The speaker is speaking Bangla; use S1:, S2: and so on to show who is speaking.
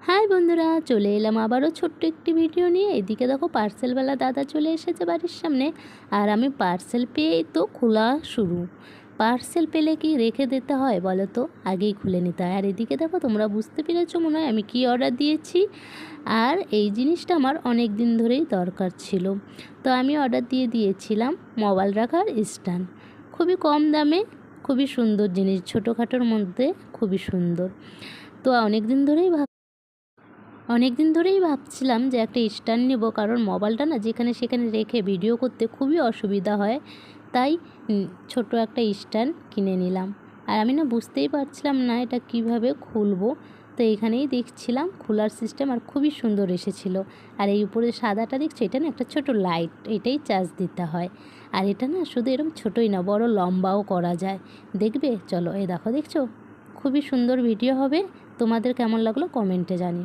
S1: হাই বন্ধুরা, চলে এলাম আবারও ছোট্ট একটি ভিডিও নিয়ে। এদিকে দেখো পার্সেলওয়ালা দাদা চলে এসেছে বাড়ির সামনে, আর আমি পার্সেল পেয়েই তো খোলা শুরু। পার্সেল পেলে কি রেখে দিতে হয় বলো তো, আগেই খুলে নিতে হয়। আর এদিকে দেখো, তোমরা বুঝতে পেরেছো মনে হয় আমি কি অর্ডার দিয়েছি। আর এই জিনিসটা আমার অনেক দিন ধরেই দরকার ছিল, তো আমি অর্ডার দিয়েছিলাম মোবাইল রাখার স্ট্যান্ড। খুবই কম দামে, খুবই সুন্দর জিনিস, ছোটোখাটোর মধ্যে খুবই সুন্দর। তো অনেক দিন ধরেই ভাবছিলাম যে একটা স্ট্যান্ড নেব, কারণ মোবাইলটা না যেখানে সেখানে রেখে ভিডিও করতে খুবই অসুবিধা হয়। তাই ছোট একটা স্ট্যান্ড কিনে নিলাম। আর আমি না বুঝতেই পারছিলাম না এটা কিভাবে খুলবো, তো এখানেই দেখছিলাম খোলার সিস্টেম, আর খুবই সুন্দর এসেছিল। আর এই উপরে সাদাটা দেখছো, এটা না একটা ছোট লাইট, এটাই চার্জ দিতে হয়। আর এটা না শুধু এরকম ছোটোই না, বড় লম্বাও করা যায়। দেখবে, চলো এই দেখো, দেখছো খুবই সুন্দর ভিডিও হবে। তোমাদের কেমন লাগলো কমেন্টে জানিও।